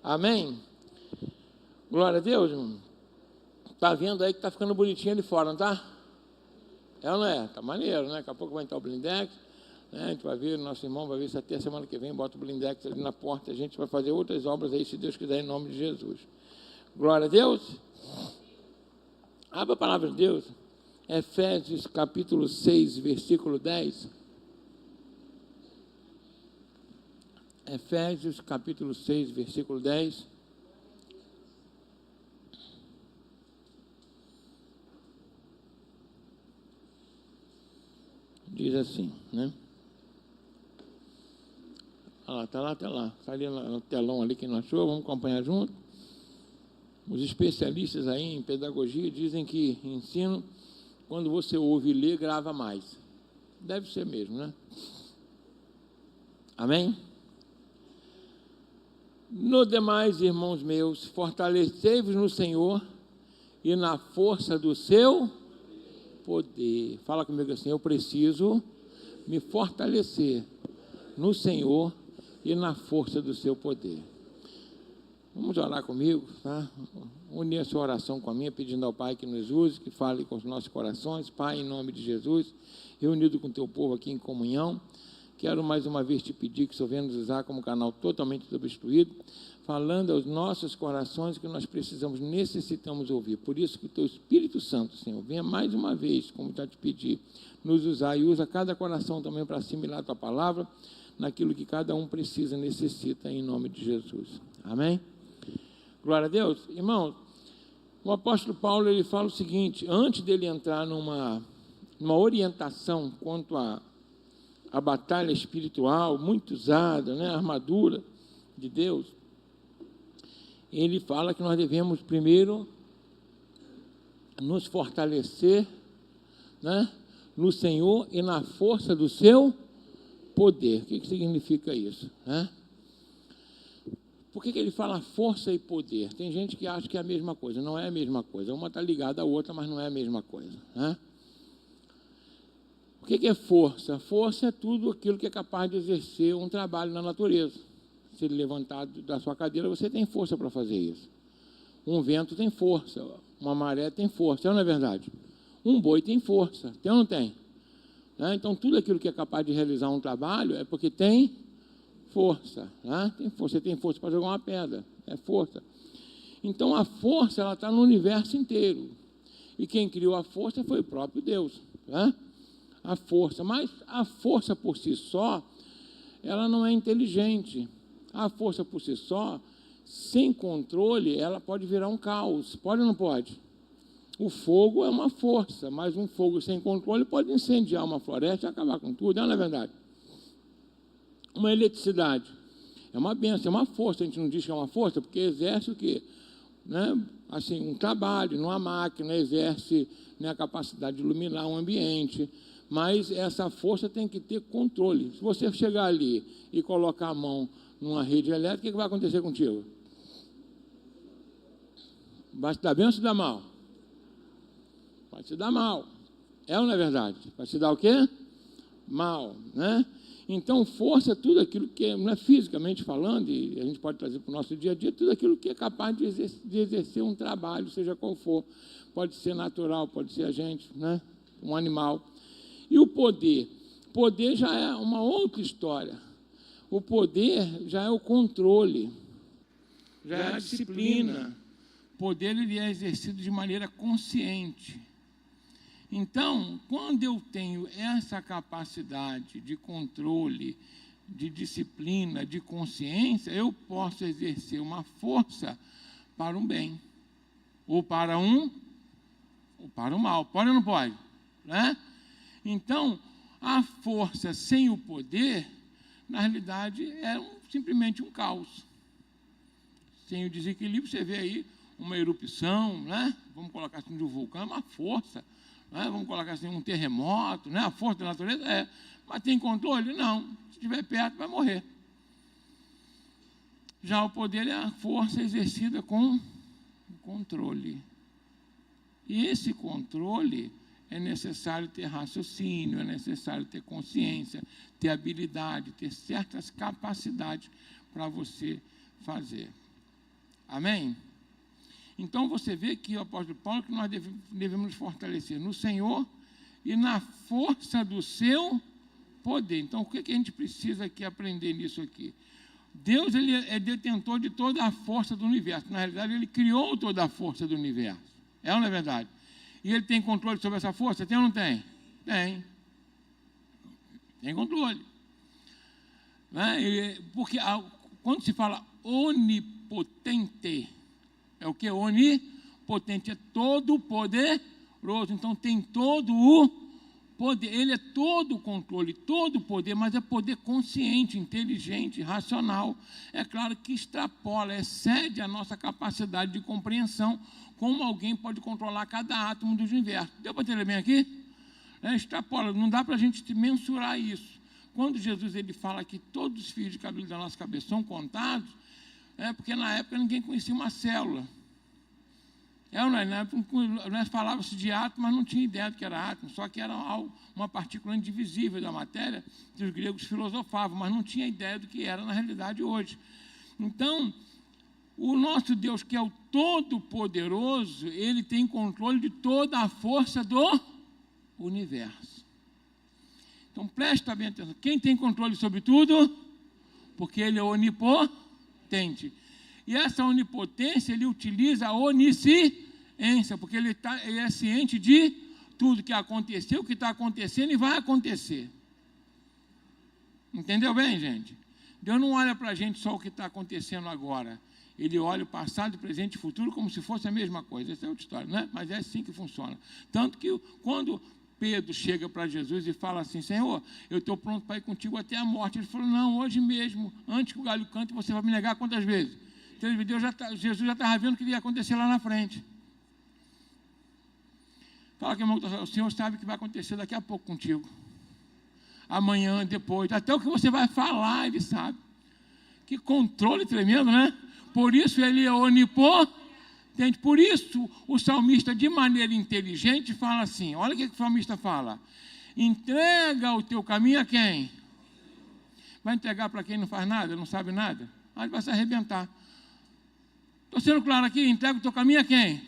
Amém? Glória a Deus, irmão. Tá vendo aí que tá ficando bonitinho ali fora, não tá? É ou não é? Tá maneiro, né? Daqui a pouco vai entrar o blindex, né? A gente vai ver, nosso irmão vai ver se até semana que vem bota o blindex ali na porta. A gente vai fazer outras obras aí, se Deus quiser, em nome de Jesus. Glória a Deus. Abra a palavra de Deus. Efésios capítulo 6, versículo 10. Efésios capítulo 6, versículo 10. Diz assim, né? Ah, está lá. Está ali no telão ali, quem não achou, vamos acompanhar junto. Os especialistas aí em pedagogia dizem que ensino, quando você ouve e lê, grava mais. Deve ser mesmo, né? Amém? No demais, irmãos meus, fortalecei-vos no Senhor e na força do seu poder. Fala comigo assim: eu preciso me fortalecer no Senhor e na força do seu poder. Vamos orar comigo, tá? Unir a sua oração com a minha, pedindo ao Pai que nos use, que fale com os nossos corações. Pai, em nome de Jesus, reunido com o teu povo aqui em comunhão, quero mais uma vez te pedir que o Senhor venha nos usar como canal totalmente substituído, falando aos nossos corações que nós necessitamos ouvir. Por isso que o teu Espírito Santo, Senhor, venha mais uma vez, como está te pedir, nos usar e usa cada coração também para assimilar a tua palavra, naquilo que cada um precisa, necessita, em nome de Jesus. Amém? Glória a Deus. Irmãos, o apóstolo Paulo, ele fala o seguinte, antes dele entrar numa orientação quanto a batalha espiritual, muito usada, né, a armadura de Deus, ele fala que nós devemos primeiro nos fortalecer, né, no Senhor e na força do seu poder. O que significa isso, né? Por que ele fala força e poder? Tem gente que acha que é a mesma coisa. Não é a mesma coisa. Uma está ligada à outra, mas não é a mesma coisa, né? O que é força? Força é tudo aquilo que é capaz de exercer um trabalho na natureza. Se ele levantar da sua cadeira, você tem força para fazer isso. Um vento tem força, uma maré tem força, não é verdade? Um boi tem força, tem ou não tem? Né? Então, tudo aquilo que é capaz de realizar um trabalho é porque tem força, né? Você tem força para jogar uma pedra, é força. Então, a força, ela está no universo inteiro. E quem criou a força foi o próprio Deus, né? A força, mas a força por si só, ela não é inteligente. A força por si só, sem controle, ela pode virar um caos. Pode ou não pode? O fogo é uma força, mas um fogo sem controle pode incendiar uma floresta e acabar com tudo, não é verdade? Uma eletricidade é uma bênção, é uma força. A gente não diz que é uma força, porque exerce o quê? Né? Assim, um trabalho numa máquina, exerce, né, a capacidade de iluminar um ambiente. Mas essa força tem que ter controle. Se você chegar ali e colocar a mão numa rede elétrica, o que vai acontecer contigo? Vai te dar bem ou se dar mal? Vai te dar mal. É ou não é verdade? Vai te dar o quê? Mal, né? Então, força é tudo aquilo que, não é fisicamente falando, e a gente pode trazer para o nosso dia a dia, tudo aquilo que é capaz de exercer um trabalho, seja qual for. Pode ser natural, pode ser a gente, né? Um animal. E o poder? Poder já é uma outra história. O poder já é o controle, já é a disciplina. O poder, ele é exercido de maneira consciente. Então, quando eu tenho essa capacidade de controle, de disciplina, de consciência, eu posso exercer uma força para um bem, ou para o mal. Pode ou não pode? Né? Então, a força sem o poder, na realidade, é simplesmente um caos. Sem o desequilíbrio, você vê aí uma erupção, né? Vamos colocar assim, de um vulcão, é uma força. Né? Vamos colocar assim, um terremoto, né? A força da natureza é. Mas tem controle? Não. Se estiver perto, vai morrer. Já o poder é a força exercida com controle. E esse controle é necessário ter raciocínio, é necessário ter consciência, ter habilidade, ter certas capacidades para você fazer. Amém? Então, você vê que o apóstolo Paulo, que nós devemos nos fortalecer no Senhor e na força do seu poder. Então, o que a gente precisa aqui aprender nisso aqui? Deus, ele é detentor de toda a força do universo. Na realidade, ele criou toda a força do universo. É ou não é verdade? E ele tem controle sobre essa força? Tem ou não tem? Tem. Tem controle. Né? Porque quando se fala onipotente, é o que? Onipotente, é todo poderoso. Então, tem todo o poder. Ele é todo o controle, todo o poder, mas é poder consciente, inteligente, racional. É claro que extrapola, excede a nossa capacidade de compreensão, como alguém pode controlar cada átomo do universo. Deu para entender bem aqui? Extrapola, não dá para a gente mensurar isso. Quando Jesus ele fala que todos os fios de cabelo da nossa cabeça são contados, é porque na época ninguém conhecia uma célula. Nós falávamos de átomo, mas não tinha ideia do que era átomo, só que era uma partícula indivisível da matéria, que os gregos filosofavam, mas não tinha ideia do que era na realidade hoje. Então, o nosso Deus, que é o Todo-Poderoso, ele tem controle de toda a força do universo. Então, presta bem atenção. Quem tem controle sobre tudo? Porque ele é onipotente. E essa onipotência, ele utiliza a onisciência, porque ele é ciente de tudo que aconteceu, o que está acontecendo e vai acontecer. Entendeu bem, gente? Deus não olha para a gente só o que está acontecendo agora. Ele olha o passado, presente e futuro como se fosse a mesma coisa. Essa é outra história, né? Mas é assim que funciona. Tanto que quando Pedro chega para Jesus e fala assim: Senhor, eu estou pronto para ir contigo até a morte. Ele falou: não, hoje mesmo, antes que o galho cante, você vai me negar quantas vezes? Jesus já estava vendo o que ia acontecer lá na frente. Fala que o Senhor sabe o que vai acontecer daqui a pouco contigo. Amanhã, depois, até o que você vai falar, ele sabe. Que controle tremendo, né? Por isso ele é onipotente. Por isso o salmista, de maneira inteligente, fala assim: olha o que o salmista fala. Entrega o teu caminho a quem? Vai entregar para quem não faz nada, não sabe nada? Aí ele vai se arrebentar. Estou sendo claro aqui? Entrega o teu caminho a quem?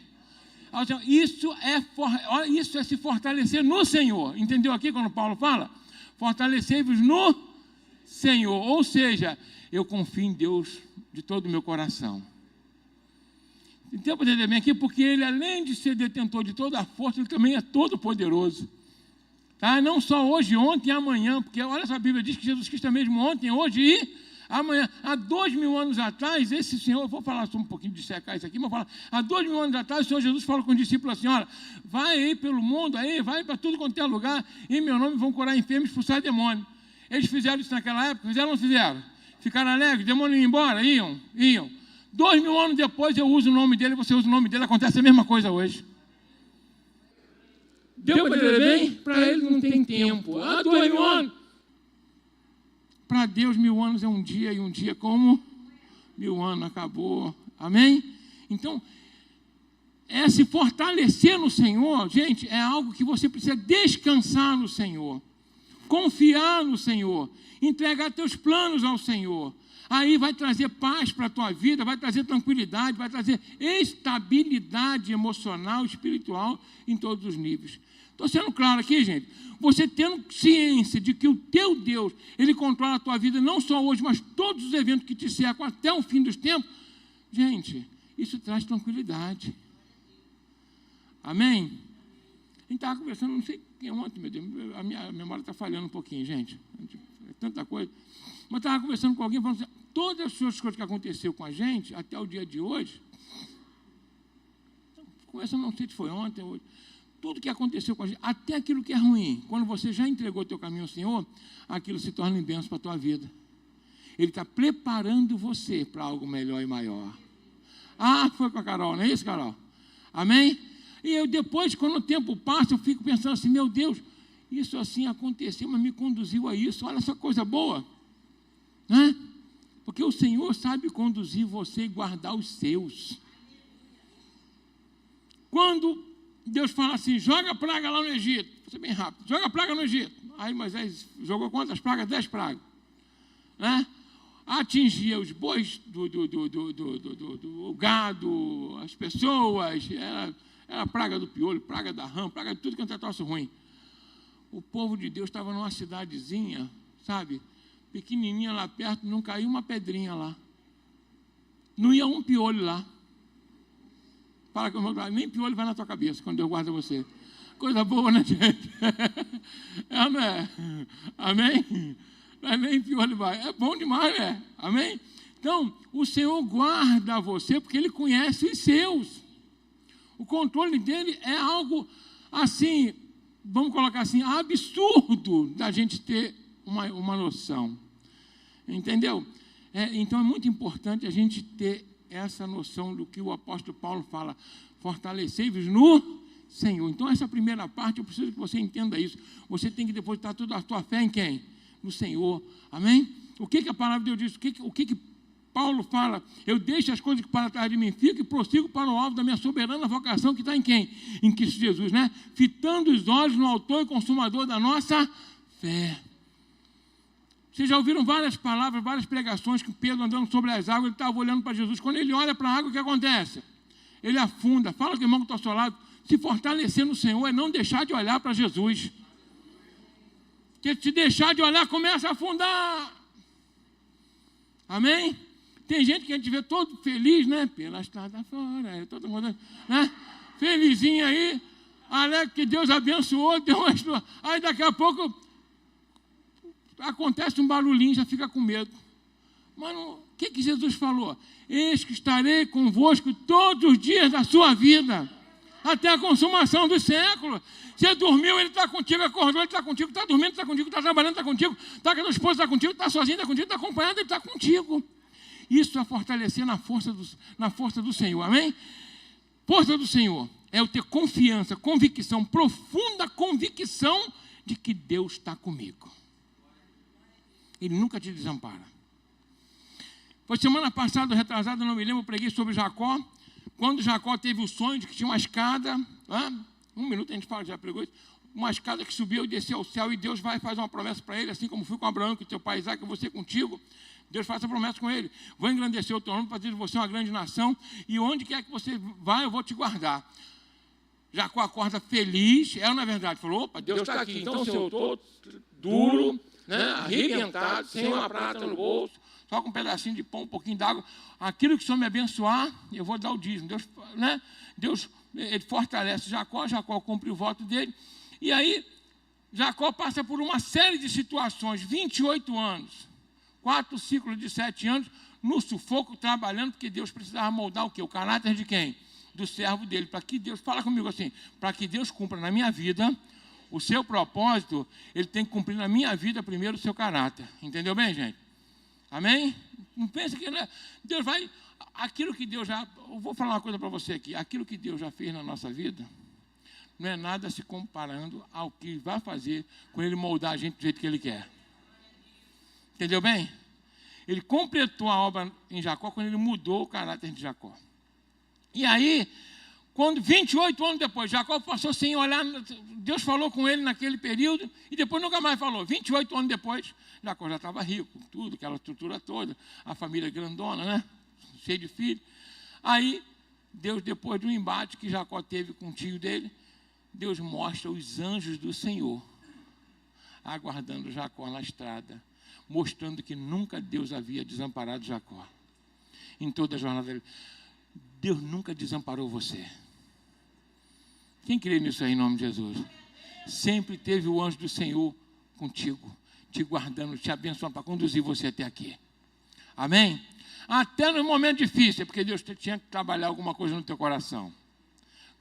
Isso é se fortalecer no Senhor. Entendeu aqui quando Paulo fala? Fortalecei-vos no Senhor. Ou seja, eu confio em Deus de todo o meu coração. Então, para entender bem aqui, porque ele, além de ser detentor de toda a força, ele também é todo poderoso. Tá? Não só hoje, ontem e amanhã, porque olha só, a Bíblia diz que Jesus Cristo é mesmo ontem, hoje e amanhã. Há 2000 anos atrás, esse Senhor, eu vou falar só um pouquinho de secar isso aqui, mas vou falar, há 2000 anos atrás, o Senhor Jesus falou com os discípulos assim: olha, vai aí pelo mundo, aí, vai para tudo quanto é lugar, em meu nome vão curar enfermos, expulsar demônio. Eles fizeram isso naquela época? Fizeram ou não fizeram? Ficaram alegres, demônio ia embora? Iam. 2000 anos depois eu uso o nome dele, você usa o nome dele, acontece a mesma coisa hoje. Deu para entender bem? Para ele não tem tempo. Há 2000 anos. Para Deus, 1000 anos é um dia, e um dia como 1000 anos, acabou. Amém? Então, se fortalecer no Senhor, gente, é algo que você precisa descansar no Senhor, confiar no Senhor, entregar teus planos ao Senhor. Aí vai trazer paz para a tua vida, vai trazer tranquilidade, vai trazer estabilidade emocional, espiritual, em todos os níveis. Estou sendo claro aqui, gente? Você tendo ciência de que o teu Deus, ele controla a tua vida, não só hoje, mas todos os eventos que te cercam até o fim dos tempos, gente, isso traz tranquilidade. Amém? A gente estava conversando, não sei quem ontem, meu Deus, a minha memória está falhando um pouquinho, gente. É tanta coisa. Mas estava conversando com alguém, falando assim: todas as coisas que aconteceu com a gente, até o dia de hoje, conversando, não sei se foi ontem ou hoje, tudo que aconteceu com a gente, até aquilo que é ruim, quando você já entregou o teu caminho ao Senhor, aquilo se torna em bênção para a tua vida. Ele está preparando você para algo melhor e maior. Ah, foi com a Carol, não é isso, Carol? Amém? E eu depois, quando o tempo passa, eu fico pensando assim: meu Deus, isso assim aconteceu, mas me conduziu a isso. Olha essa coisa boa, né? Porque o Senhor sabe conduzir você e guardar os seus. Quando Deus fala assim: joga praga lá no Egito, vou ser bem rápido, joga praga no Egito. Aí Moisés jogou quantas pragas? 10 pragas, né? atingia os bois do gado, as pessoas, era praga do piolho, praga da rã, praga de tudo que é um troço ruim. O povo de Deus estava numa cidadezinha, sabe, pequenininha lá perto, não caiu uma pedrinha lá. Não ia um piolho lá. Fala que eu vou falar, nem piolho vai na tua cabeça quando Deus guarda você. Coisa boa, né, gente? É, não é? Amém? Nem piolho vai. É bom demais, né? Amém? Então, o Senhor guarda você porque Ele conhece os seus. O controle dele é algo assim, vamos colocar assim, absurdo da gente ter uma noção. Entendeu? Então é muito importante a gente ter essa noção do que o apóstolo Paulo fala, fortalecei-vos no Senhor. Então essa primeira parte, eu preciso que você entenda isso. Você tem que depositar toda a tua fé em quem? No Senhor. Amém? O que a palavra de Deus diz? O que Paulo fala? Eu deixo as coisas que para trás de mim ficam e prossigo para o alvo da minha soberana vocação, que está em quem? Em Cristo Jesus, né? Fitando os olhos no autor e consumador da nossa fé. Vocês já ouviram várias palavras, várias pregações que Pedro andando sobre as águas, ele estava olhando para Jesus. Quando ele olha para a água, o que acontece? Ele afunda. Fala com o irmão que está ao seu lado. Se fortalecer no Senhor é não deixar de olhar para Jesus. Porque se deixar de olhar, começa a afundar. Amém? Tem gente que a gente vê todo feliz, né? Pela estrada fora, todo mundo, né? Felizinho aí, alegre que Deus abençoou, deu uma... Aí daqui a pouco acontece um barulhinho, já fica com medo. Mano, o que Jesus falou? Eis que estarei convosco todos os dias da sua vida, até a consumação dos séculos. Você dormiu, Ele está contigo, acordou, Ele está contigo, está dormindo, está contigo, está trabalhando, está contigo, está com a tua esposa, está contigo, está sozinho, está contigo, está acompanhado, Ele está contigo. Isso é fortalecer na força do Senhor, amém? Força do Senhor é eu ter confiança, convicção, profunda convicção de que Deus está comigo. Ele nunca te desampara. Foi semana passada, retrasada, não me lembro, eu preguei sobre Jacó. Quando Jacó teve o sonho de que tinha uma escada, um minuto a gente fala, já pregou isso, uma escada que subiu e desceu ao céu, e Deus vai fazer uma promessa para ele, assim como fui com Abraão, que teu pai Isaac, eu vou ser contigo. Deus faz essa promessa com ele. Vou engrandecer o teu nome, fazer de você uma grande nação, e onde quer que você vá, eu vou te guardar. Jacó acorda feliz, na verdade, falou, opa, Deus está aqui. Então, Senhor, eu estou duro, né, arrebentado, sem uma prata no bolso, só com um pedacinho de pão, um pouquinho d'água. Aquilo que o Senhor me abençoar, eu vou dar o dízimo. Deus, ele fortalece Jacó, Jacó cumpre o voto dele. E aí, Jacó passa por uma série de situações, 28 anos, 4 ciclos de 7 anos, no sufoco, trabalhando, porque Deus precisava moldar o quê? O caráter de quem? Do servo dele. Para que Deus, fala comigo assim, para que Deus cumpra na minha vida o seu propósito, Ele tem que cumprir na minha vida primeiro o seu caráter. Entendeu bem, gente? Amém? Não pensa que Deus vai... Aquilo que Deus já... Eu vou falar uma coisa para você aqui. Aquilo que Deus já fez na nossa vida não é nada se comparando ao que vai fazer quando Ele moldar a gente do jeito que Ele quer. Entendeu bem? Ele completou a obra em Jacó quando Ele mudou o caráter de Jacó. E aí... Quando 28 anos depois, Jacó passou sem olhar, Deus falou com ele naquele período, e depois nunca mais falou. 28 anos depois, Jacó já estava rico, tudo, aquela estrutura toda, a família grandona, né? Cheia de filhos. Aí, Deus, depois do embate que Jacó teve com o tio dele, Deus mostra os anjos do Senhor, aguardando Jacó na estrada, mostrando que nunca Deus havia desamparado Jacó. Em toda a jornada dele. Deus nunca desamparou você. Quem crê nisso aí em nome de Jesus? Sempre teve o anjo do Senhor contigo, te guardando, te abençoando para conduzir você até aqui. Amém? Até no momento difícil, porque Deus tinha que trabalhar alguma coisa no teu coração.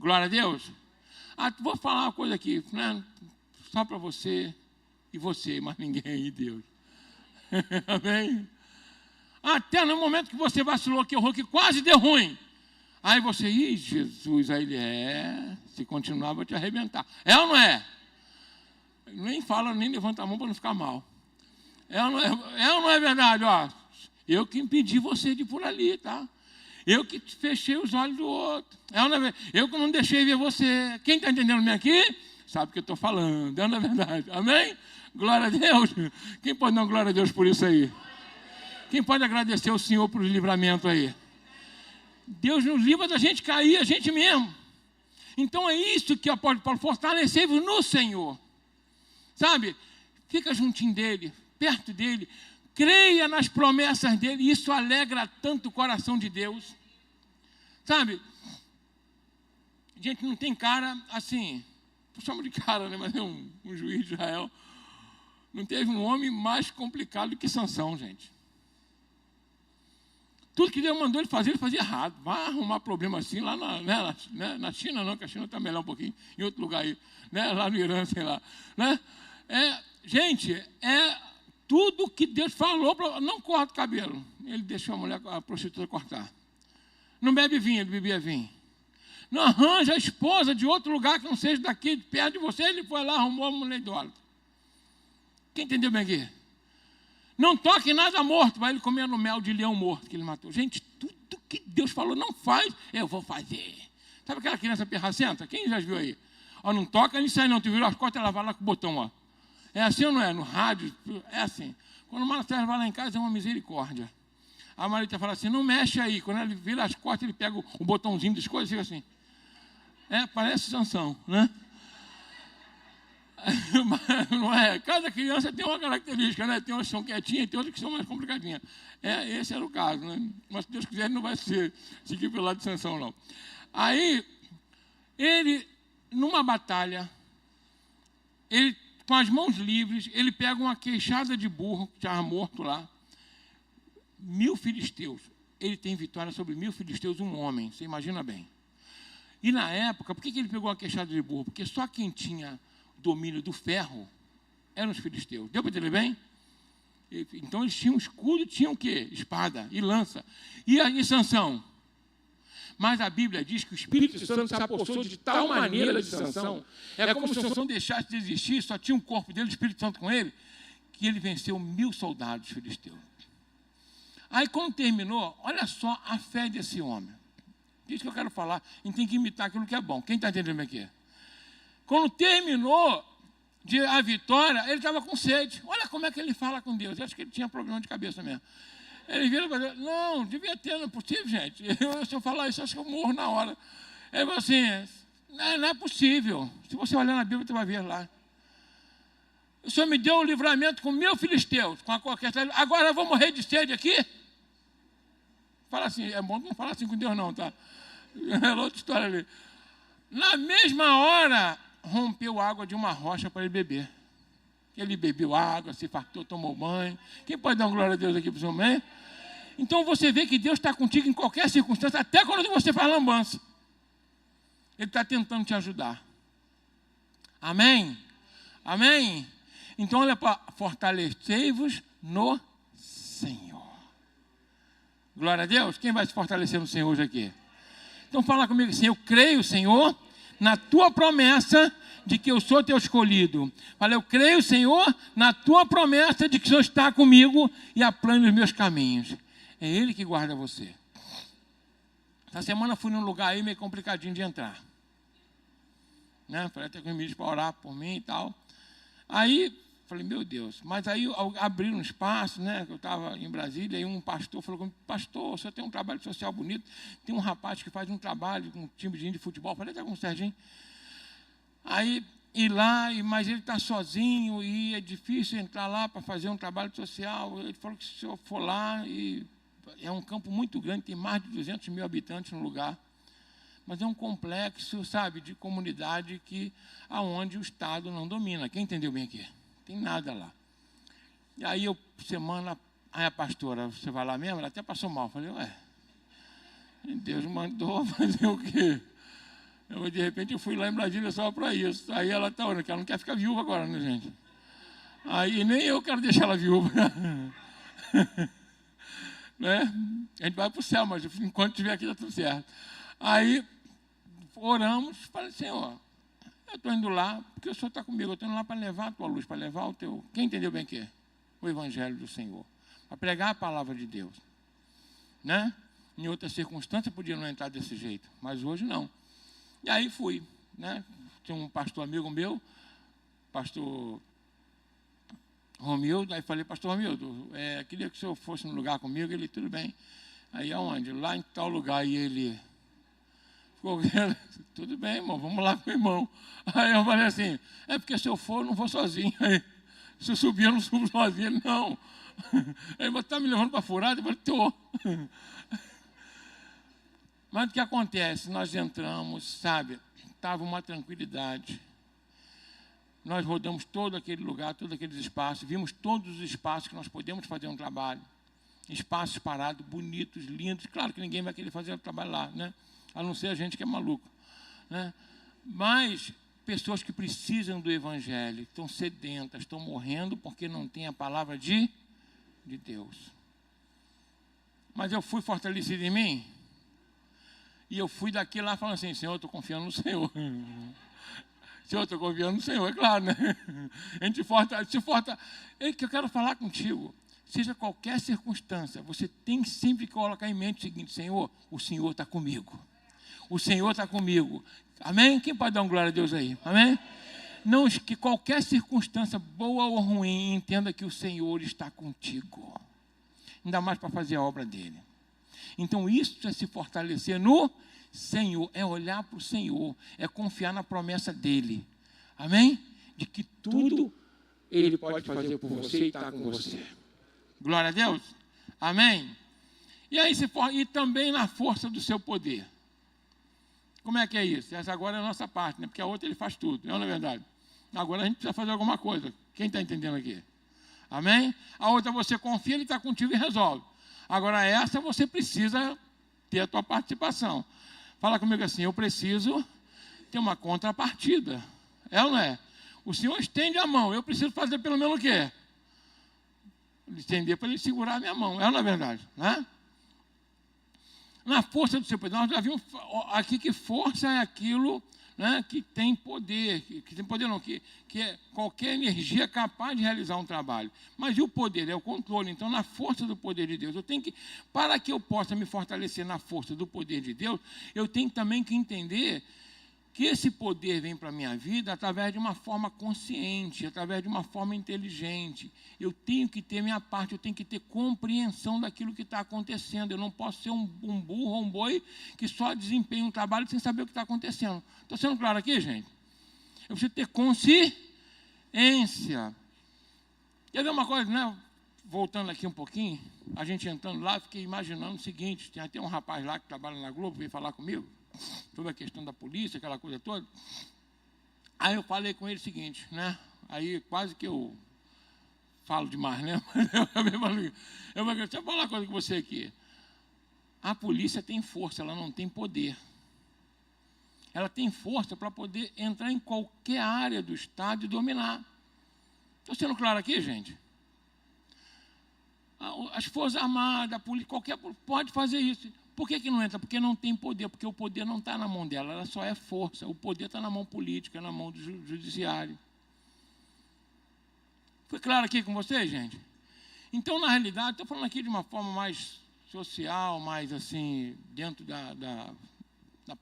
Glória a Deus. Vou falar uma coisa aqui, né? Só para você e você, mas ninguém e Deus. Amém? Até no momento que você vacilou, que errou, que quase deu ruim. Aí você, Jesus, aí ele se continuar, vou te arrebentar. É ou não é? Nem fala, nem levanta a mão para não ficar mal. É ou não é verdade? Ó, eu que impedi você de ir por ali, tá? Eu que fechei os olhos do outro. É ou não é verdade? Eu que não deixei ver você. Quem está entendendo bem aqui, sabe o que eu estou falando. É ou não é verdade? Amém? Glória a Deus. Quem pode dar glória a Deus por isso aí? Quem pode agradecer ao Senhor por livramento aí? Deus nos livra da gente cair, a gente mesmo. Então é isso que o apóstolo Paulo, fortalecei-vos no Senhor. Sabe? Fica juntinho dele, perto dele. Creia nas promessas dele. Isso alegra tanto o coração de Deus. Sabe? A gente não tem cara assim, eu chamo de cara, né? Mas é um juiz de Israel. Não teve um homem mais complicado do que Sansão, gente. Tudo que Deus mandou ele fazia errado. Vai arrumar problema assim lá na China, não, que a China está melhor um pouquinho, em outro lugar aí, né? Lá no Irã, sei lá. Né? Gente, tudo que Deus falou, não corta o cabelo. Ele deixou a prostituta cortar. Não bebe vinho, ele bebia vinho. Não arranja a esposa de outro lugar que não seja daqui, perto de você. Ele foi lá, arrumou a mulher idólatra. Quem entendeu bem aqui? Não toque em nada morto. Vai ele comendo mel de leão morto que ele matou. Gente, tudo que Deus falou não faz, eu vou fazer. Sabe aquela criança pirracenta? Quem já viu aí? Ó, não toca nisso aí não. Tu virou as costas, ela vai lá com o botão, ó. É assim ou não é? No rádio, é assim. Quando o Marcelo vai lá em casa, é uma misericórdia. A Marita fala assim, não mexe aí. Quando ele vira as costas, ele pega o botãozinho das coisas e fica assim. Parece Sansão, né? Não é? Cada criança tem uma característica, né? Tem umas que são quietinhas e tem outras que são mais complicadinhas. Esse era o caso, né? Mas se Deus quiser, ele não vai seguir pelo lado de Sansão, não. Aí, ele, numa batalha, ele, com as mãos livres, ele pega uma queixada de burro, que estava morto lá, 1000 filisteus. Ele tem vitória sobre 1000 filisteus, um homem, você imagina bem. E na época, por que ele pegou a queixada de burro? Porque só quem tinha domínio do ferro eram os filisteus. Deu para entender bem? Então eles tinham escudo, tinham o quê? Espada e lança. E Sansão? Mas a Bíblia diz que o Espírito Santo se apossou de tal maneira de Sansão. É como se Sansão deixasse de existir, só tinha um corpo dele, o Espírito Santo com ele, que ele venceu 1000 soldados filisteus. Aí quando terminou, olha só a fé desse homem. Isso que eu quero falar, a gente tem que imitar aquilo que é bom. Quem está entendendo aqui? Quando terminou a vitória, ele estava com sede. Olha como é que ele fala com Deus. Eu acho que ele tinha problema de cabeça mesmo. Ele vira para Deus, não, devia ter, não é possível, gente. Se eu falar isso, acho que eu morro na hora. Ele falou assim, não é possível. Se você olhar na Bíblia, você vai ver lá. O Senhor me deu o livramento com 1000 filisteus, com a qualquer... Agora eu vou morrer de sede aqui? Fala assim, é bom não falar assim com Deus não, tá? É outra história ali. Na mesma hora, rompeu água de uma rocha para ele beber. Ele bebeu água, se fartou, tomou banho. Quem pode dar uma glória a Deus aqui para o seu meio? Então você vê que Deus está contigo em qualquer circunstância, até quando você faz lambança. Ele está tentando te ajudar. Amém? Amém? Então olha para fortalecei-vos no Senhor. Glória a Deus. Quem vai se fortalecer no Senhor hoje aqui? Então fala comigo assim, eu creio, Senhor, na tua promessa de que eu sou teu escolhido. Fala, eu creio, Senhor, na tua promessa de que o Senhor está comigo e aplane os meus caminhos. É Ele que guarda você. Essa semana eu fui num lugar aí meio complicadinho de entrar. Né? Falei até com o ministro para orar por mim e tal. Aí, falei, meu Deus. Mas aí abriram um espaço, né? Eu estava em Brasília e um pastor falou comigo, pastor, o senhor tem um trabalho social bonito. Tem um rapaz que faz um trabalho com um time de futebol. Falei até com o Serginho. Aí, ir lá, mas ele está sozinho e é difícil entrar lá para fazer um trabalho social. Ele falou que se o senhor for lá, e é um campo muito grande, tem mais de 200 mil habitantes no lugar. Mas é um complexo, sabe, de comunidade aonde o Estado não domina. Quem entendeu bem aqui? Tem nada lá. E aí, aí a pastora, você vai lá mesmo? Ela até passou mal. Eu falei, Deus mandou fazer o quê? De repente eu fui lá em Brasília só para isso. Aí ela está orando, que ela não quer ficar viúva agora, né, gente? Aí nem eu quero deixar ela viúva. Né? A gente vai para o céu, mas enquanto estiver aqui está tudo certo. Aí oramos, falei, Senhor, eu estou indo lá, porque o Senhor está comigo, eu estou indo lá para levar a tua luz, para levar o teu... Quem entendeu bem o que é? O Evangelho do Senhor. Para pregar a palavra de Deus. Né? Em outras circunstâncias podia não entrar desse jeito, mas hoje não. E aí fui, né? Tinha um pastor amigo meu, pastor Romildo, aí falei, pastor Romildo, queria que o senhor fosse no lugar comigo. Ele, tudo bem. Aí aonde? Lá em tal lugar. E ele ficou vendo, tudo bem, irmão, vamos lá com o irmão. Aí eu falei assim, porque se eu for, eu não vou sozinho. Aí, se eu subir, eu não subo sozinho. Ele, não. Aí ele está me levando para furada? Eu falei, estou. Mas o que acontece? Nós entramos, sabe, estava uma tranquilidade. Nós rodamos todo aquele lugar, todos aqueles espaços, vimos todos os espaços que nós podemos fazer um trabalho. Espaços parados, bonitos, lindos. Claro que ninguém vai querer fazer o trabalho lá, né? A não ser a gente que é maluco, né? Mas pessoas que precisam do Evangelho, estão sedentas, estão morrendo porque não tem a palavra de Deus. Mas eu fui fortalecido em mim, e eu fui daqui lá falando assim, Senhor, eu estou confiando no Senhor. Senhor, eu estou confiando no Senhor, é claro, né? A gente fortalece. É que eu quero falar contigo. Seja qualquer circunstância, você tem sempre que colocar em mente o seguinte, Senhor, o Senhor está comigo. O Senhor está comigo. Amém? Quem pode dar uma glória a Deus aí? Amém? Não, que qualquer circunstância, boa ou ruim, entenda que o Senhor está contigo. Ainda mais para fazer a obra dele. Então, isso é se fortalecer no Senhor, é olhar para o Senhor, é confiar na promessa dele. Amém? De que tudo ele pode fazer por você e está com você. Glória a Deus. Amém? E aí e também na força do seu poder. Como é que é isso? Essa agora é a nossa parte, né? Porque a outra ele faz tudo, não é verdade? Agora a gente precisa fazer alguma coisa. Quem está entendendo aqui? Amém? A outra você confia, ele está contigo e resolve. Agora essa você precisa ter a tua participação. Fala comigo assim, eu preciso ter uma contrapartida. É ou não é? O Senhor estende a mão, eu preciso fazer pelo menos o quê? Estender para ele segurar a minha mão. É ou não é verdade? Né? Na força do seu poder, nós já vimos aqui que força é aquilo, né, que tem poder, que tem poder não, que é qualquer energia capaz de realizar um trabalho. Mas e o poder? É o controle. Então, na força do poder de Deus, eu tenho que, para que eu possa me fortalecer na força do poder de Deus, eu tenho também que entender que esse poder vem para a minha vida através de uma forma consciente, através de uma forma inteligente. Eu tenho que ter minha parte, eu tenho que ter compreensão daquilo que está acontecendo. Eu não posso ser um burro ou um boi que só desempenha um trabalho sem saber o que está acontecendo. Estou sendo claro aqui, gente? Eu preciso ter consciência. Quer ver uma coisa, né? Voltando aqui um pouquinho, a gente entrando lá, fiquei imaginando o seguinte, tem até um rapaz lá que trabalha na Globo, veio falar comigo, sobre a questão da polícia, aquela coisa toda. Aí eu falei com ele o seguinte, né? Aí quase que eu falo demais, né? Eu vou falar uma coisa com você aqui. A polícia tem força, ela não tem poder. Ela tem força para poder entrar em qualquer área do Estado e dominar. Estou sendo claro aqui, gente? As Forças Armadas, a polícia, qualquer pode fazer isso. Por que não entra? Porque não tem poder, porque o poder não está na mão dela, ela só é força. O poder está na mão política, na mão do judiciário. Foi claro aqui com vocês, gente? Então, na realidade, estou falando aqui de uma forma mais social, mais assim, dentro da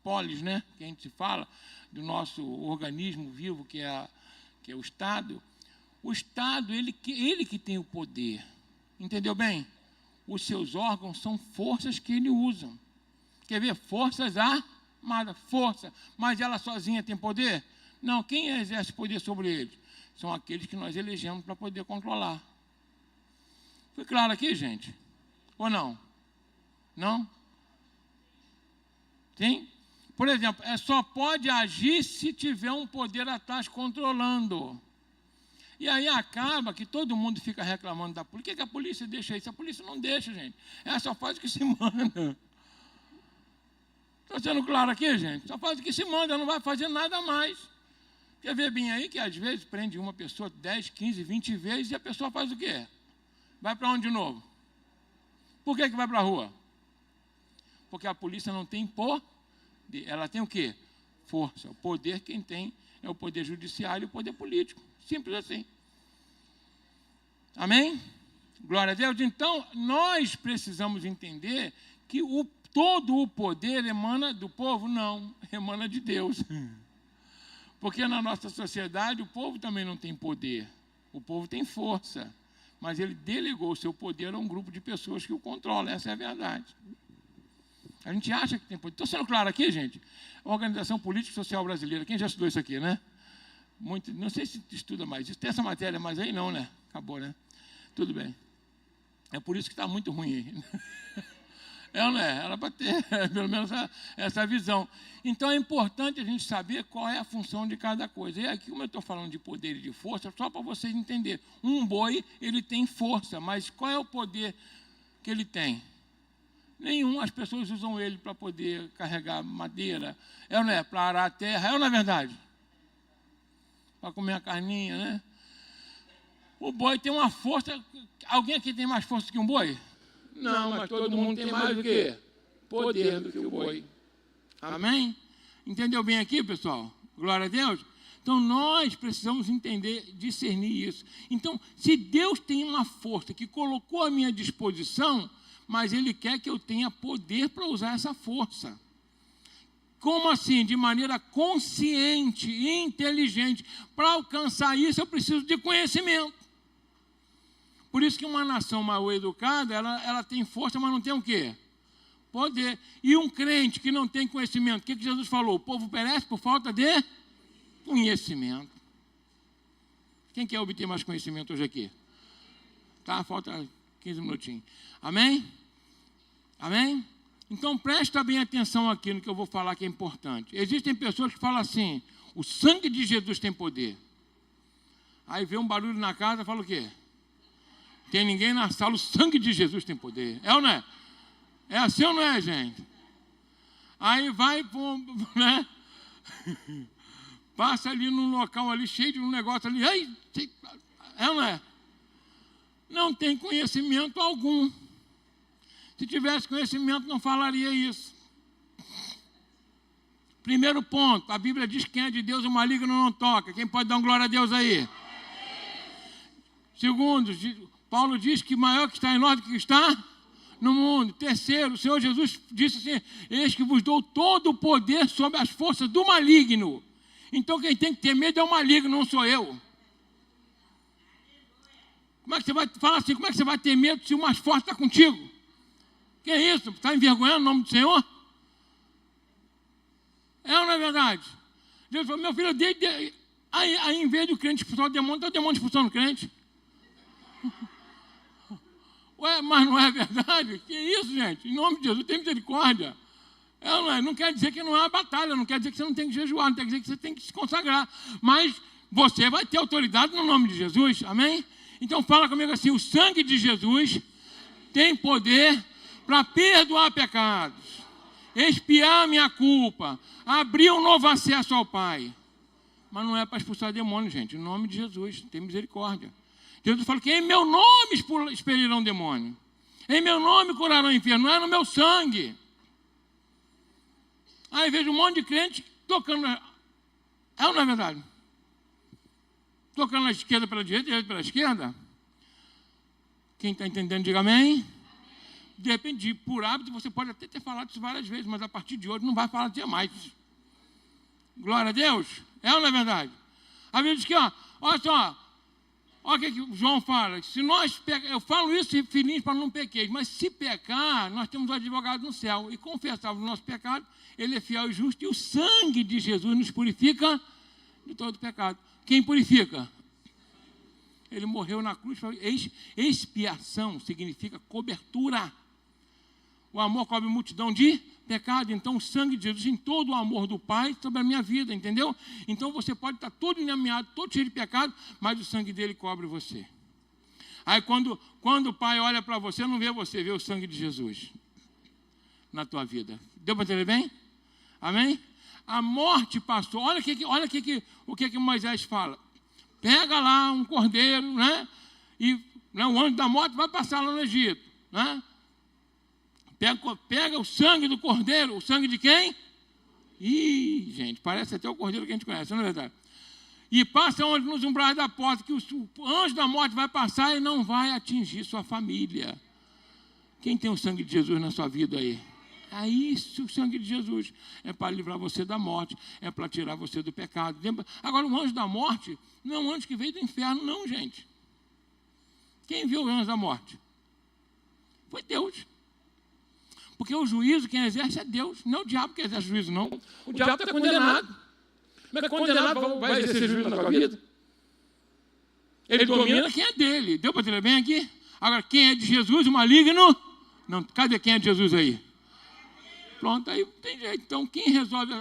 polis, né? Que a gente se fala, do nosso organismo vivo, que é o Estado. O Estado, ele que tem o poder. Entendeu bem? Os seus órgãos são forças que ele usa. Quer ver? Forças armadas, força. Mas ela sozinha tem poder? Não, quem exerce poder sobre eles? São aqueles que nós elegemos para poder controlar. Foi claro aqui, gente? Ou não? Não? Sim? Por exemplo, só pode agir se tiver um poder atrás controlando. E aí acaba que todo mundo fica reclamando da polícia. Por que a polícia deixa isso? A polícia não deixa, gente. Ela só faz o que se manda. Está sendo claro aqui, gente? Só faz o que se manda, não vai fazer nada mais. Quer ver bem aí que às vezes prende uma pessoa 10, 15, 20 vezes e a pessoa faz o quê? Vai para onde de novo? Por que vai para a rua? Porque a polícia não tem poder. Ela tem o quê? Força. O poder quem tem é o poder judiciário e o poder político. Simples assim. Amém? Glória a Deus. Então, nós precisamos entender que todo o poder emana do povo? Não, emana de Deus. Porque na nossa sociedade o povo também não tem poder. O povo tem força, mas ele delegou o seu poder a um grupo de pessoas que o controlam. Essa é a verdade. A gente acha que tem poder. Estou sendo claro aqui, gente? Organização Política e Social Brasileira. Quem já estudou isso aqui, né? Muito, não sei se estuda mais isso. Tem essa matéria, mas aí não, né? Acabou, né? Tudo bem. É por isso que está muito ruim aí. É ou não é? Era para ter, pelo menos, essa visão. Então, é importante a gente saber qual é a função de cada coisa. E aqui, como eu estou falando de poder e de força, só para vocês entenderem. Um boi, ele tem força, mas qual é o poder que ele tem? Nenhum. As pessoas usam ele para poder carregar madeira. É ou não é? Para arar a terra. É ou não é verdade? Para comer a carninha, né? O boi tem uma força. Alguém aqui tem mais força que um boi? Não, mas todo mundo tem mais o quê? Poder do que o boi. Amém? Entendeu bem aqui, pessoal? Glória a Deus. Então, nós precisamos entender, discernir isso. Então, se Deus tem uma força que colocou à minha disposição, mas Ele quer que eu tenha poder para usar essa força. Como assim? De maneira consciente e inteligente. Para alcançar isso, eu preciso de conhecimento. Por isso que uma nação mal educada, ela tem força, mas não tem o quê? Poder. E um crente que não tem conhecimento, o que Jesus falou? O povo perece por falta de conhecimento. Quem quer obter mais conhecimento hoje aqui? Tá, falta 15 minutinhos. Amém? Amém? Então presta bem atenção aqui no que eu vou falar que é importante. Existem pessoas que falam assim, o sangue de Jesus tem poder. Aí vê um barulho na casa e fala o quê? Tem ninguém na sala, o sangue de Jesus tem poder. É ou não é? É assim ou não é, gente? Aí vai, né? Passa ali num local ali, cheio de um negócio ali. É ou não é? Não tem conhecimento algum. Se tivesse conhecimento, não falaria isso. Primeiro ponto, a Bíblia diz que quem é de Deus, o maligno não toca. Quem pode dar uma glória a Deus aí? Segundo, Paulo diz que maior que está em nós do que está no mundo. Terceiro, o Senhor Jesus disse assim, eis que vos dou todo o poder sobre as forças do maligno. Então quem tem que ter medo é o maligno, não sou eu. Como é que você vai falar assim? Como é que você vai ter medo se o mais forte está contigo? Que é isso? Está envergonhando o nome do Senhor? É ou não é verdade? Deus falou, meu filho, aí em vez do crente expulsar o demônio, está o demônio expulsando o crente. Ué, mas não é verdade? Que isso, gente? Em nome de Jesus, tem misericórdia. Não quer dizer que não é uma batalha, não quer dizer que você não tem que jejuar, não quer dizer que você tem que se consagrar. Mas você vai ter autoridade no nome de Jesus, amém? Então fala comigo assim, o sangue de Jesus tem poder para perdoar pecados, expiar a minha culpa, abrir um novo acesso ao Pai. Mas não é para expulsar demônio, gente, em nome de Jesus, tem misericórdia. Jesus fala que em meu nome expelirão demônio. Em meu nome curarão o inferno. Não é no meu sangue. Aí vejo um monte de crente tocando. É ou não é verdade? Tocando na esquerda pela direita pela esquerda. Quem está entendendo, diga amém. De repente, por hábito, você pode até ter falado isso várias vezes, mas a partir de hoje não vai falar disso mais. Glória a Deus. É ou não é verdade? A Bíblia diz que, olha só. Olha o que João fala, se nós eu falo isso, filhinhos, para não pequeis, mas se pecar, nós temos um advogado no céu, e confessarmos o nosso pecado, ele é fiel e justo, e o sangue de Jesus nos purifica de todo pecado. Quem purifica? Ele morreu na cruz, expiação significa cobertura. O amor cobre multidão de pecado, então o sangue de Jesus tem todo o amor do Pai sobre a minha vida, entendeu? Então você pode estar todo enlameado, todo cheio de pecado, mas o sangue dele cobre você. Aí quando o Pai olha para você, não vê você, vê o sangue de Jesus na tua vida. Deu para entender bem? Amém? A morte passou. Olha o que Moisés fala. Pega lá um cordeiro, né? E o anjo da morte vai passar lá no Egito, né? Pega o sangue do cordeiro. O sangue de quem? Ih, gente, parece até o cordeiro que a gente conhece, não é verdade? E passa onde nos umbrais da porta, que o anjo da morte vai passar e não vai atingir sua família. Quem tem o sangue de Jesus na sua vida aí? É isso o sangue de Jesus. É para livrar você da morte, é para tirar você do pecado. Agora, o anjo da morte não é um anjo que veio do inferno, não, gente. Quem viu o anjo da morte? Foi Deus. Porque o juízo, quem exerce é Deus, não é o diabo que exerce juízo, não. O diabo está condenado. Mas condenado vai exercer juízo na sua vida? Ele domina quem é dele. Deu para entender bem aqui? Agora, quem é de Jesus, o maligno? Não, cadê quem é de Jesus aí? Pronto, aí tem jeito. Então, quem resolve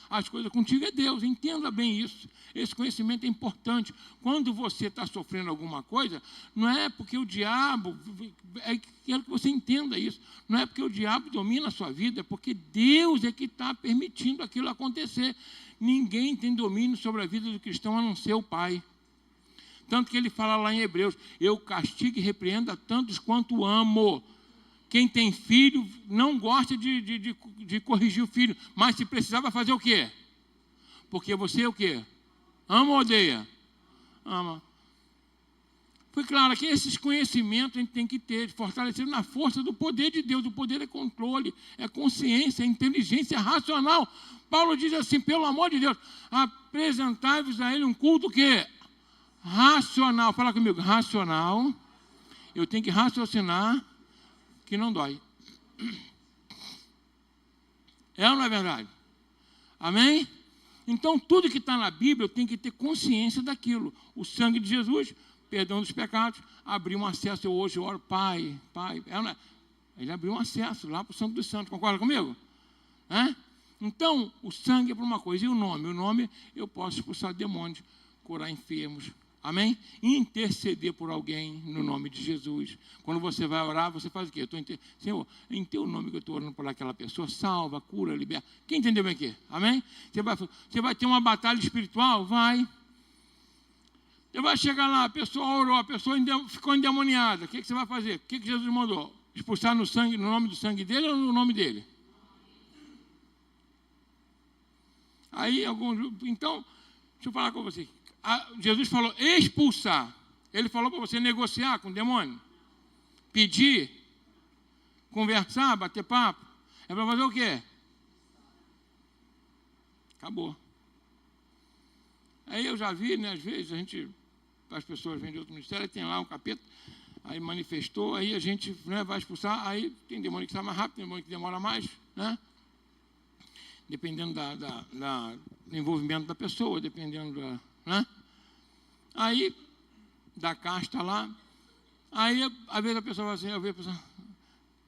as coisas contigo é Deus. Entenda bem isso. Esse conhecimento é importante. Quando você está sofrendo alguma coisa, não é porque o diabo... Quero que você entenda isso. Não é porque o diabo domina a sua vida, é porque Deus é que está permitindo aquilo acontecer. Ninguém tem domínio sobre a vida do cristão a não ser o Pai. Tanto que ele fala lá em Hebreus, eu castigo e repreendo a tantos quanto amo. Quem tem filho não gosta de corrigir o filho, mas se precisar vai fazer o quê? Porque você é o quê? Ama ou odeia? Ama. Foi claro que esses conhecimentos a gente tem que ter, fortalecido na força do poder de Deus. O poder é controle, é consciência, é inteligência racional. Paulo diz assim, pelo amor de Deus, apresentai-vos a ele um culto que racional. Fala comigo, racional. Eu tenho que raciocinar que não dói. É ou não é verdade? Amém? Então, tudo que está na Bíblia, eu tenho que ter consciência daquilo. O sangue de Jesus, perdão dos pecados, abriu um acesso. Eu hoje oro, Pai. Ele abriu um acesso lá para o Santo dos Santos. Concorda comigo? Então, o sangue é para uma coisa. E o nome? O nome, eu posso expulsar demônios, curar enfermos. Amém? Interceder por alguém no nome de Jesus. Quando você vai orar, você faz o quê? Senhor, em teu nome que eu estou orando por aquela pessoa, salva, cura, liberta. Quem entendeu bem aqui? Amém? Você vai ter uma batalha espiritual? Vai. Você vai chegar lá, a pessoa orou, a pessoa ficou endemoniada. O que você vai fazer? O que Jesus mandou? Expulsar no nome do sangue dele ou no nome dele? Aí, então, deixa eu falar com você. Jesus falou expulsar. Ele falou para você negociar com o demônio. Pedir. Conversar, bater papo. É para fazer o quê? Acabou. Aí eu já vi, né, às vezes, as pessoas vêm de outro ministério, tem lá um capeta, aí manifestou, aí a gente, né, vai expulsar, aí tem demônio que sai mais rápido, tem demônio que demora mais, né? Dependendo do envolvimento da pessoa, dependendo da... Né? Aí, da casta lá, aí, às vezes a pessoa vai assim,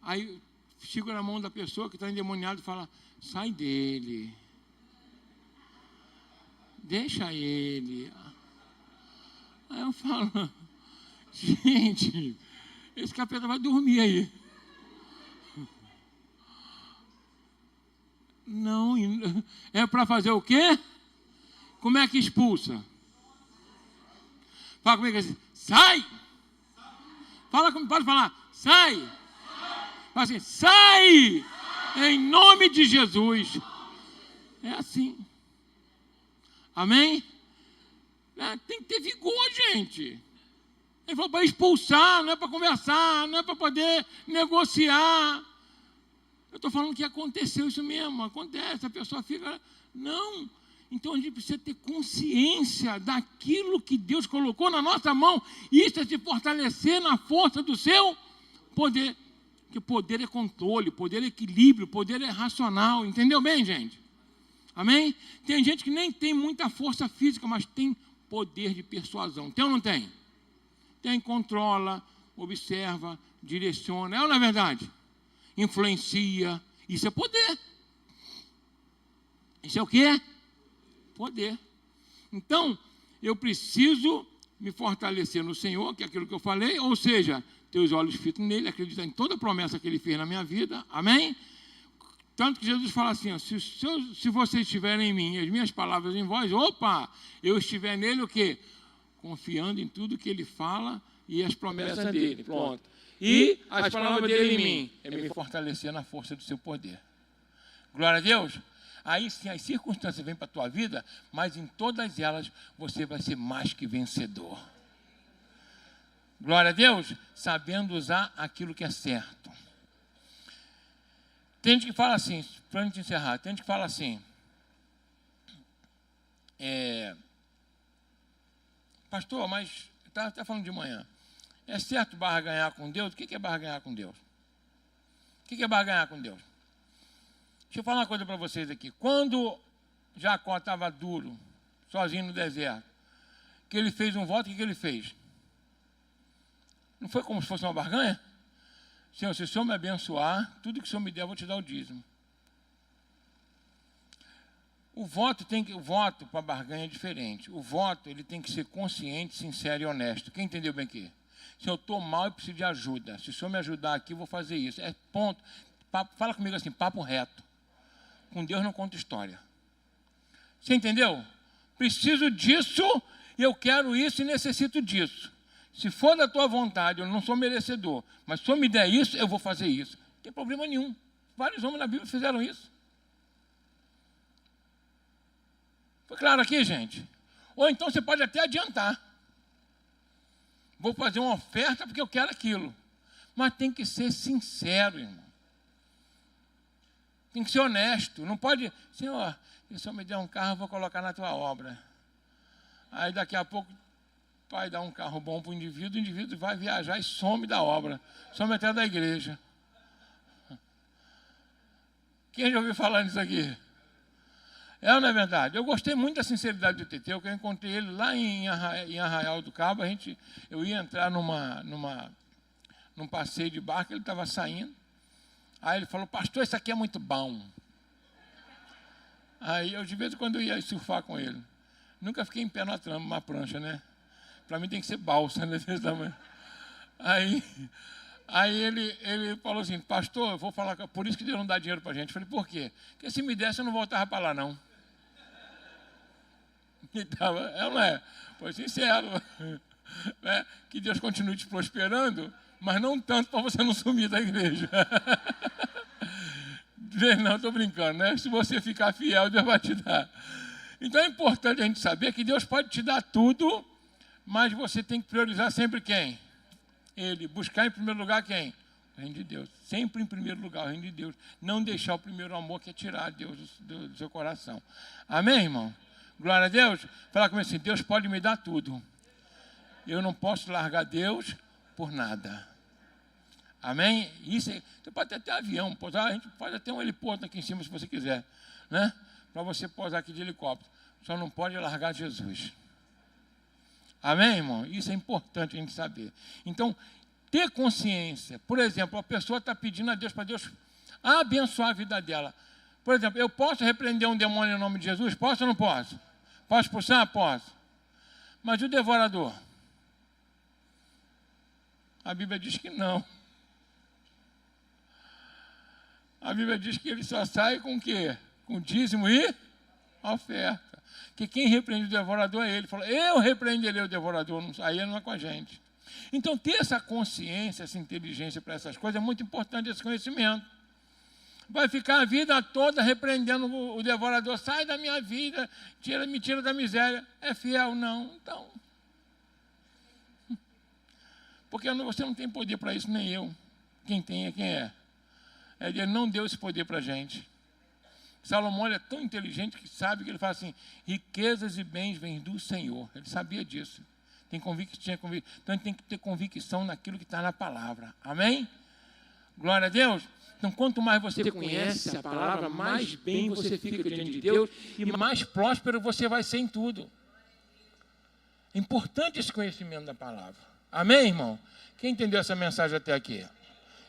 aí segura na mão da pessoa que está endemoniada e fala, sai dele, deixa ele. Aí eu falo, gente, esse capeta vai dormir aí. Não, é para fazer o quê? Como é que expulsa? Fala comigo assim, sai! Fala comigo, pode falar, sai! Fala assim, sai! Em nome de Jesus. É assim. Amém? Tem que ter vigor, gente. Ele falou para expulsar, não é para conversar, não é para poder negociar. Eu estou falando que aconteceu isso mesmo, acontece, a pessoa fica... Não. Então, a gente precisa ter consciência daquilo que Deus colocou na nossa mão. Isso é se fortalecer na força do seu poder. Porque poder é controle, poder é equilíbrio, poder é racional. Entendeu bem, gente? Amém? Tem gente que nem tem muita força física, mas tem poder de persuasão. Tem ou não tem? Tem, controla, observa, direciona. É ou não é verdade? Influencia. Isso é poder. Isso é o quê? Poder. Então, eu preciso me fortalecer no Senhor, que é aquilo que eu falei, ou seja, ter os olhos fitos nele, acreditar em toda a promessa que ele fez na minha vida, amém? Tanto que Jesus fala assim, ó, se vocês estiverem em mim e as minhas palavras em vós, opa, eu estiver nele o quê? Confiando em tudo que ele fala e as promessas dele, pronto. E as palavras dele em mim, é me fortalecer na força do seu poder. Glória a Deus. Aí sim, as circunstâncias vêm para a tua vida, mas em todas elas você vai ser mais que vencedor. Glória a Deus, sabendo usar aquilo que é certo. Tem gente que fala assim, para a gente encerrar, tem gente que fala assim, pastor, mas estava até falando de manhã, é certo barganhar com Deus? O que é barganhar com Deus? O que é barganhar com Deus? Deixa eu falar uma coisa para vocês aqui. Quando Jacó estava duro, sozinho no deserto, que ele fez um voto, o que ele fez? Não foi como se fosse uma barganha? Senhor, se o Senhor me abençoar, tudo que o Senhor me der, eu vou te dar o dízimo. O voto para a barganha é diferente. O voto ele tem que ser consciente, sincero e honesto. Quem entendeu bem aqui? Se eu estou mal, eu preciso de ajuda. Se o Senhor me ajudar aqui, eu vou fazer isso. É ponto. Fala comigo assim, papo reto. Com Deus não conta história. Você entendeu? Preciso disso, eu quero isso e necessito disso. Se for da tua vontade, eu não sou merecedor, mas se o Senhor me der isso, eu vou fazer isso. Não tem problema nenhum. Vários homens na Bíblia fizeram isso. Foi claro aqui, gente? Ou então você pode até adiantar. Vou fazer uma oferta porque eu quero aquilo. Mas tem que ser sincero, irmão. Tem que ser honesto. Não pode, Senhor, se o Senhor me der um carro, eu vou colocar na tua obra. Aí daqui a pouco, o pai dá um carro bom para o indivíduo vai viajar e some da obra. Some até da igreja. Quem já ouviu falar nisso aqui? É ou não é verdade? Eu gostei muito da sinceridade do Teteu, que eu encontrei ele lá em Arraial do Cabo. Eu ia entrar num passeio de barco, ele estava saindo. Aí ele falou, pastor, isso aqui é muito bom. Aí eu de vez em quando ia surfar com ele. Nunca fiquei em pé numa prancha, né? Para mim tem que ser balsa, né? Desse tamanho. Aí ele falou assim, pastor, eu vou falar, por isso que Deus não dá dinheiro para a gente. Eu falei, por quê? Porque se me desse eu não voltava para lá, não. Não é? Foi sincero. Né? Que Deus continue te prosperando, mas não tanto para você não sumir da igreja. Não, estou brincando, né? Se você ficar fiel, Deus vai te dar. Então é importante a gente saber que Deus pode te dar tudo, mas você tem que priorizar sempre quem? Ele. Buscar em primeiro lugar quem? O reino de Deus. Sempre em primeiro lugar o reino de Deus. Não deixar o primeiro amor, que é tirar Deus do seu coração. Amém, irmão? Glória a Deus. Fala comigo assim, Deus pode me dar tudo. Eu não posso largar Deus por nada. Amém? Isso é, você pode até ter avião, pousar, a gente pode até um heliporto aqui em cima, se você quiser, né? Para você pousar aqui de helicóptero. Só não pode largar Jesus. Amém, irmão? Isso é importante a gente saber. Então, ter consciência. Por exemplo, a pessoa está pedindo a Deus para Deus abençoar a vida dela. Por exemplo, eu posso repreender um demônio em nome de Jesus? Posso ou não posso? Posso expulsar? Posso. Mas o devorador? A Bíblia diz que não. A Bíblia diz que ele só sai com o quê? Com dízimo e oferta. Que quem repreende o devorador é ele. Ele falou, eu repreenderei o devorador, aí ele não é com a gente. Então, ter essa consciência, essa inteligência para essas coisas é muito importante, esse conhecimento. Vai ficar a vida toda repreendendo o devorador. Sai da minha vida, me tira da miséria. É fiel? Não. Então. Porque você não tem poder para isso, nem eu. Quem tem é quem é. Ele não deu esse poder para a gente. Salomão é tão inteligente que sabe que ele fala assim, riquezas e bens vêm do Senhor. Ele sabia disso. Então ele tem que ter convicção naquilo que está na palavra. Amém? Glória a Deus. Então, quanto mais você conhece a palavra, mais bem você fica diante de Deus e mais próspero você vai ser em tudo. É importante esse conhecimento da palavra. Amém, irmão? Quem entendeu essa mensagem até aqui?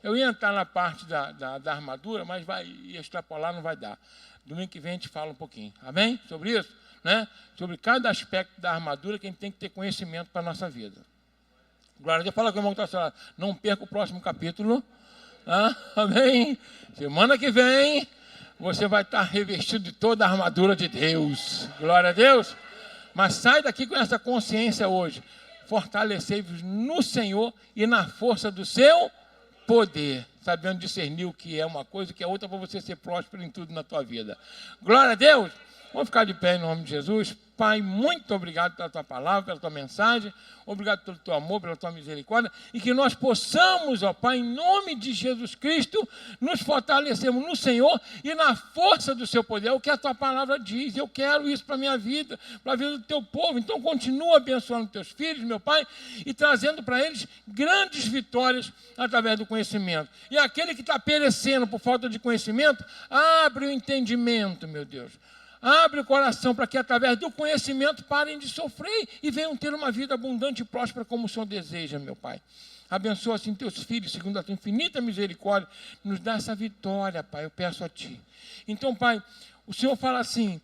Eu ia entrar na parte da armadura, mas ia extrapolar, não vai dar. Domingo que vem a gente fala um pouquinho. Amém? Sobre isso? Né? Sobre cada aspecto da armadura que a gente tem que ter conhecimento para a nossa vida. Glória a Deus. Fala com o irmão que está falando. Não perca o próximo capítulo. Amém? Semana que vem, você vai estar revestido de toda a armadura de Deus. Glória a Deus. Mas sai daqui com essa consciência hoje. Fortalecei-vos no Senhor e na força do seu poder. Sabendo discernir o que é uma coisa, o que é outra, para você ser próspero em tudo na tua vida. Glória a Deus. Vamos ficar de pé em nome de Jesus. Pai, muito obrigado pela tua palavra, pela tua mensagem, obrigado pelo teu amor, pela tua misericórdia, e que nós possamos, ó Pai, em nome de Jesus Cristo, nos fortalecermos no Senhor e na força do seu poder, é o que a tua palavra diz. Eu quero isso para a minha vida, para a vida do teu povo. Então continua abençoando teus filhos, meu Pai, e trazendo para eles grandes vitórias através do conhecimento. E aquele que está perecendo por falta de conhecimento, abre o entendimento, meu Deus. Abre o coração para que através do conhecimento parem de sofrer e venham ter uma vida abundante e próspera como o Senhor deseja, meu Pai. Abençoa assim teus filhos, segundo a tua infinita misericórdia, nos dá essa vitória, Pai, eu peço a Ti. Então, Pai, o Senhor fala assim,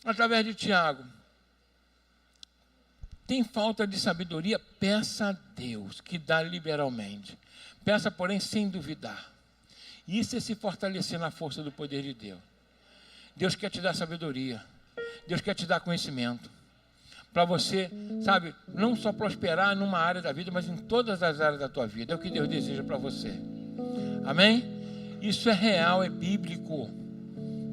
através de Tiago: tem falta de sabedoria? Peça a Deus, que dá liberalmente. Peça, porém, sem duvidar. Isso é se fortalecer na força do poder de Deus. Deus quer te dar sabedoria. Deus quer te dar conhecimento. Para você, sabe, não só prosperar numa área da vida, mas em todas as áreas da tua vida. É o que Deus deseja para você. Amém? Isso é real, é bíblico.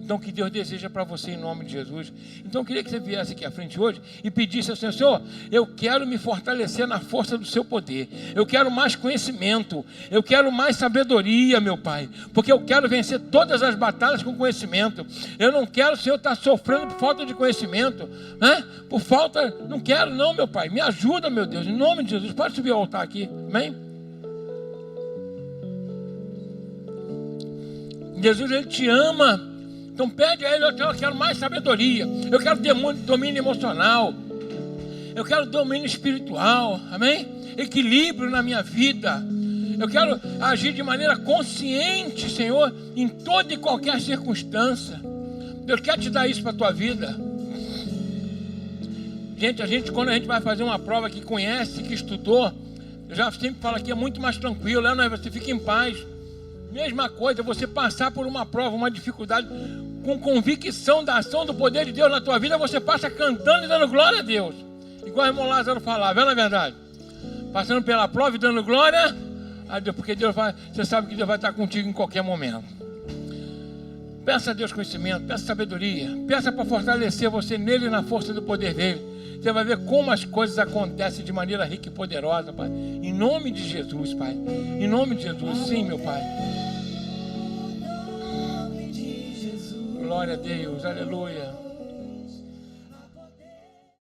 Então, o que Deus deseja para você em nome de Jesus. Então, eu queria que você viesse aqui à frente hoje e pedisse ao Senhor: Senhor, eu quero me fortalecer na força do seu poder. Eu quero mais conhecimento. Eu quero mais sabedoria, meu Pai. Porque eu quero vencer todas as batalhas com conhecimento. Eu não quero, Senhor, estar sofrendo por falta de conhecimento, né? Por falta, não quero não, meu Pai. Me ajuda, meu Deus, em nome de Jesus. Pode subir ao altar aqui, amém? Jesus, Ele te ama. Então pede a Ele: eu quero mais sabedoria, eu quero domínio emocional, eu quero domínio espiritual, amém? Equilíbrio na minha vida, eu quero agir de maneira consciente, Senhor, em toda e qualquer circunstância. Deus quer te dar isso para a tua vida. Gente, quando a gente vai fazer uma prova que conhece, que estudou, eu já sempre falo aqui, é muito mais tranquilo, né? Você fica em paz. Mesma coisa, você passar por uma prova, uma dificuldade, com convicção da ação do poder de Deus na tua vida, você passa cantando e dando glória a Deus. Igual o irmão Lázaro falava, é na verdade? Passando pela prova e dando glória a Deus, porque Deus vai, você sabe que Deus vai estar contigo em qualquer momento. Peça a Deus conhecimento, peça sabedoria, peça para fortalecer você nele e na força do poder dele. Você vai ver como as coisas acontecem de maneira rica e poderosa, Pai. Em nome de Jesus, Pai. Em nome de Jesus, sim, meu Pai. Glória a Deus, aleluia.